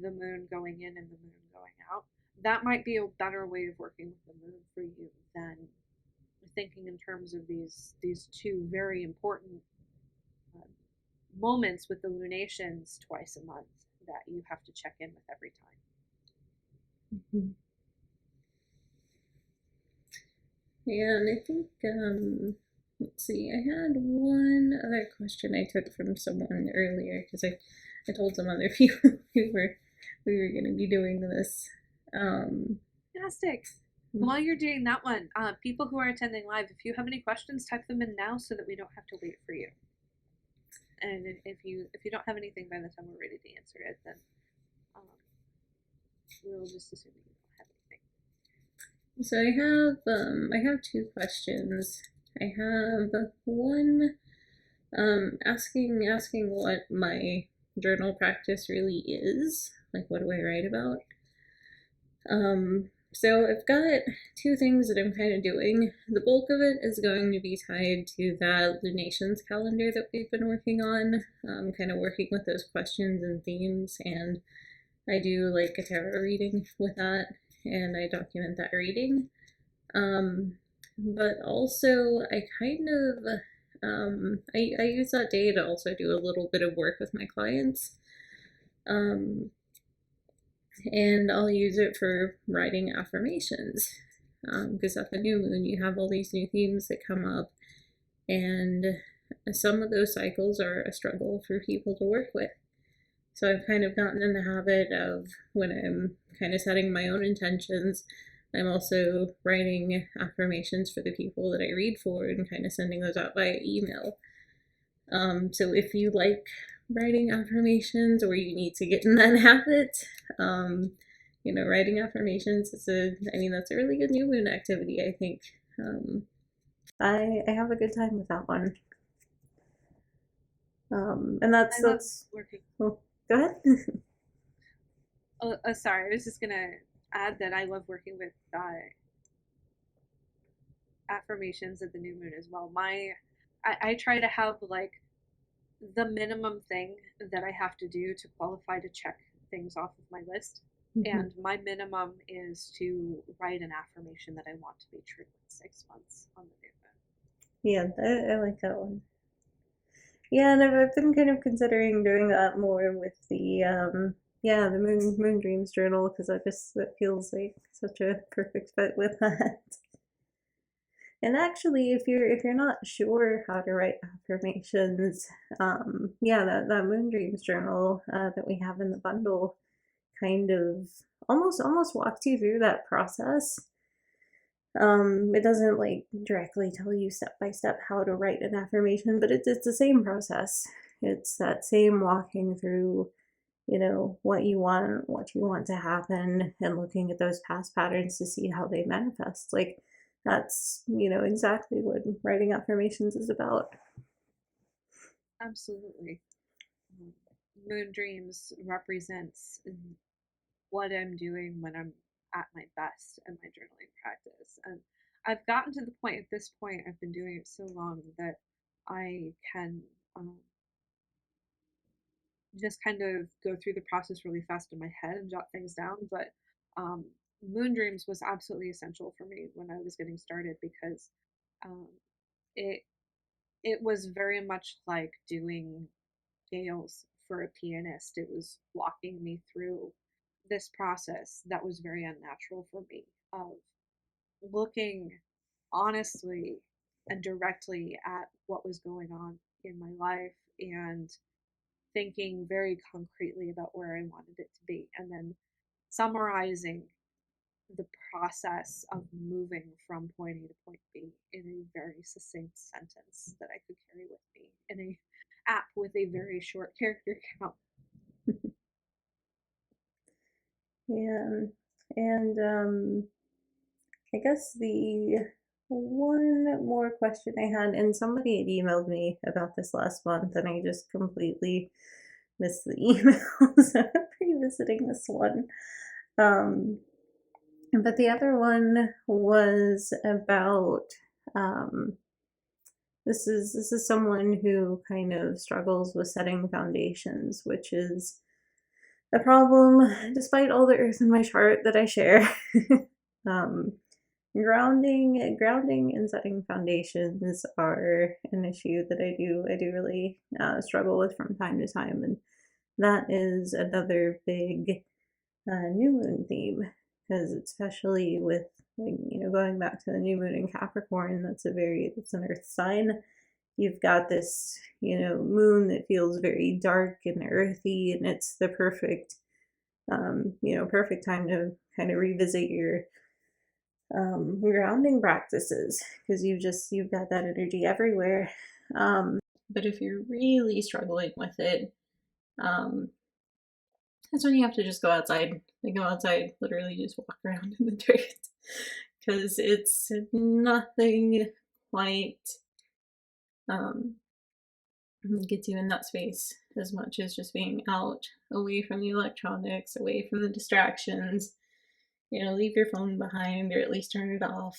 the moon going in and the moon going out, that might be a better way of working with the moon for you than thinking in terms of these two very important um, moments with the lunations twice a month that you have to check in with every time. Mhm. Yeah, and I think, let's see, I had one other question I took from someone earlier because I told some other people we were going to be doing this. Fantastic. While you're doing that one, people who are attending live, if you have any questions, type them in now so that we don't have to wait for you. And if you don't have anything by the time we're ready to answer it, then um, we'll just assume that you don't have anything. So I have two questions. I have one asking what my journal practice really is. Like, what do I write about? So I've got two things that I'm kind of doing. The bulk of it is going to be tied to that lunations calendar that we've been working on, kind of working with those questions and themes, and I do like a tarot reading with that, and I document that reading. But also I kind of I use that day to also do a little bit of work with my clients. And I'll use it for writing affirmations. Because at the new moon, you have all these new themes that come up, and some of those cycles are a struggle for people to work with. So I've kind of gotten in the habit of when I'm kind of setting my own intentions, I'm also writing affirmations for the people that I read for and kind of sending those out via email. So if you like writing affirmations or you need to get in that habit, writing affirmations that's a really good new moon activity, I think. I have a good time with that one. And that's working. Oh, go ahead. Sorry, I was just gonna add that I love working with affirmations at the new moon as well. I try to have like the minimum thing that I have to do to qualify to check things off of my list. And my minimum is to write an affirmation that I want to be true in 6 months on the new moon. Yeah, I like that one. Yeah, and I've been kind of considering doing that more with the the moon dreams journal because that feels like such a perfect fit with that. And actually, if you're not sure how to write affirmations, that moon dreams journal that we have in the bundle kind of almost walks you through that process. It doesn't like directly tell you step by step how to write an affirmation, but it's the same process. It's that same walking through, what you want to happen, and looking at those past patterns to see how they manifest. Like that's exactly what writing affirmations is about. Absolutely. Moon dreams represents what I'm doing when I'm at my best in my journaling practice. And I've gotten to the point, at this point, I've been doing it so long that I can just kind of go through the process really fast in my head and jot things down. But um, moon dreams was absolutely essential for me when I was getting started because um, it it was very much like doing scales for a pianist. It was walking me through this process that was very unnatural for me of looking honestly and directly at what was going on in my life and thinking very concretely about where I wanted it to be, and then summarizing the process of moving from point A to point B in a very succinct sentence that I could carry with me in a app with a very short character count. Yeah, and I guess one more question I had, and somebody had emailed me about this last month, and I just completely missed the email, so I'm revisiting this one. But the other one was about this is someone who kind of struggles with setting foundations, which is a problem despite all the earth in my chart that I share. um, grounding and setting foundations are an issue that I do really struggle with from time to time, and that is another big new moon theme, because especially with, like, going back to the new moon in Capricorn, that's an earth sign. You've got this, moon that feels very dark and earthy, and it's the perfect perfect time to kind of revisit your grounding practices, because you've got that energy everywhere. But if you're really struggling with it, that's when you have to just go outside. Go outside, literally just walk around in the dirt, because it's nothing quite gets you in that space as much as just being out, away from the electronics, away from the distractions. Leave your phone behind, or at least turn it off.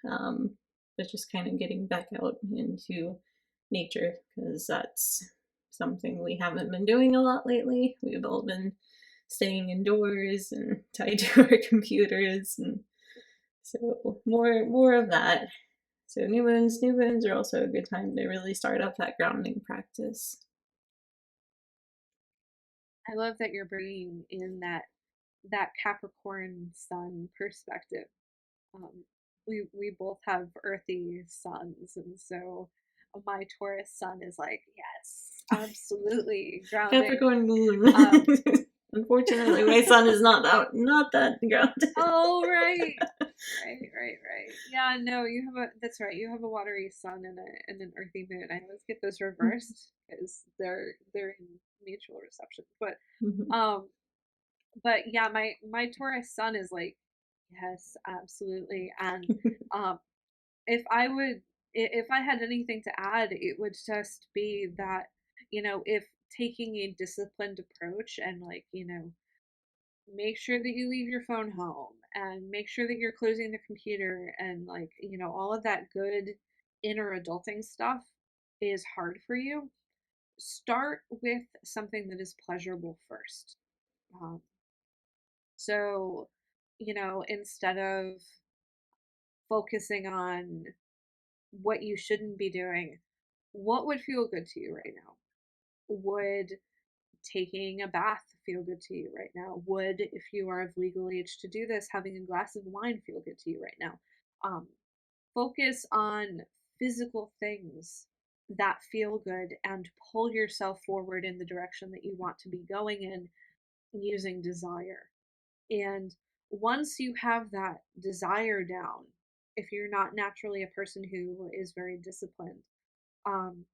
But just kind of getting back out into nature, because that's something we haven't been doing a lot lately. We've all been staying indoors and tied to our computers, and so more of that. So new moons are also a good time to really start up that grounding practice. I love that you're bringing in that Capricorn sun perspective. Um, we both have earthy suns, and so my Taurus sun is like, yes, absolutely grounding. Capricorn moon. Unfortunately, my sun is not that grounded. Oh, right. Yeah, no, that's right. You have a watery sun and an earthy moon. I always get those reversed because they're in mutual reception. But yeah, my Taurus sun is like, yes, absolutely. And if I had anything to add, it would just be that, if taking a disciplined approach and, like, make sure that you leave your phone home and make sure that you're closing the computer, and, like, all of that good inner adulting stuff is hard for you, start with something that is pleasurable first. um, so, instead of focusing on what you shouldn't be doing, what would feel good to you right now? Would taking a bath feel good to you right now? Would, if you are of legal age to do this, having a glass of wine feel good to you right now? Focus on physical things that feel good and pull yourself forward in the direction that you want to be going in, using desire. And once you have that desire down, if you're not naturally a person who is very disciplined, um,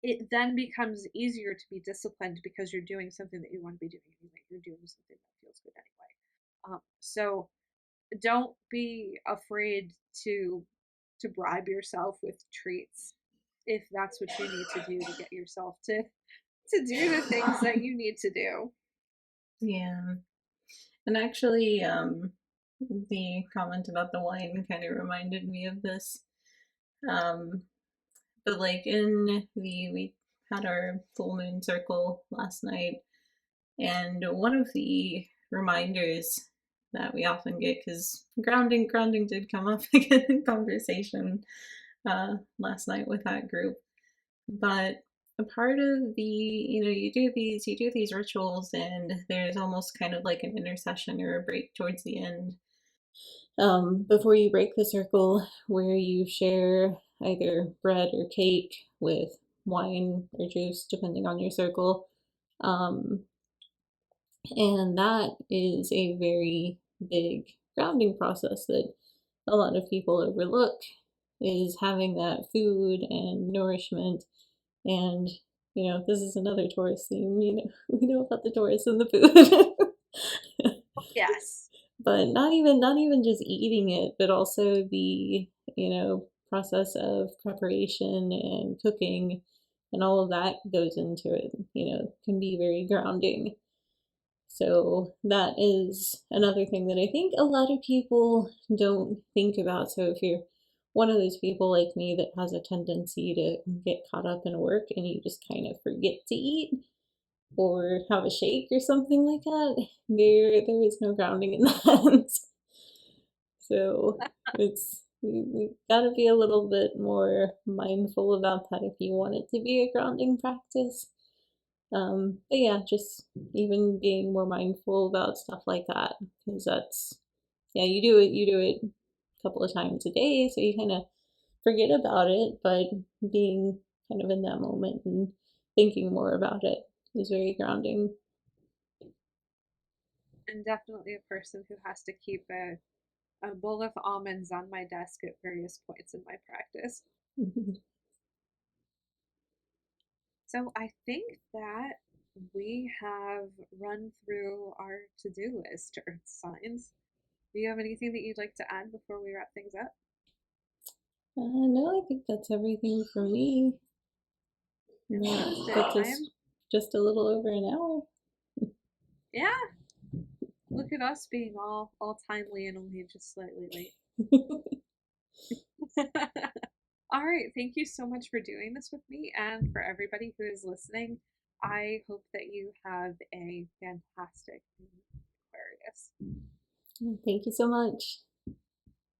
it then becomes easier to be disciplined because you're doing something that you want to be doing anyway. You're doing something that feels good anyway. So don't be afraid to bribe yourself with treats if that's what you need to do to get yourself to do the things that you need to do. Yeah. And actually, the comment about the wine kind of reminded me of this. But like we had our full moon circle last night, and one of the reminders that we often get, because grounding did come up again in conversation last night with that group, but a part of the, you do these rituals, and there's almost kind of like an intercession or a break towards the end, before you break the circle, where you share either bread or cake with wine or juice, depending on your circle. Um, and that is a very big grounding process that a lot of people overlook, is having that food and nourishment. And, this is another Taurus theme. We know about the Taurus and the food. Yes. but not even just eating it, but also the, process of preparation and cooking and all of that goes into it, can be very grounding. So that is another thing that I think a lot of people don't think about. So if you're one of those people like me that has a tendency to get caught up in work and you just kind of forget to eat or have a shake or something like that, there is no grounding in that. So it's you gotta be a little bit more mindful about that if you want it to be a grounding practice. But yeah, just even being more mindful about stuff like that, because that's, yeah, you do it a couple of times a day, so you kind of forget about it, but being kind of in that moment and thinking more about it is very grounding. And definitely a person who has to keep a bowl of almonds on my desk at various points in my practice. So I think that we have run through our to-do list, Earth signs. Do you have anything that you'd like to add before we wrap things up? No, I think that's everything for me. That Fantastic. puts us just a little over an hour. Yeah, look at us being all timely and only just slightly late. All right, thank you so much for doing this with me and for everybody who is listening. I hope that you have a fantastic Aquarius. Thank you so much.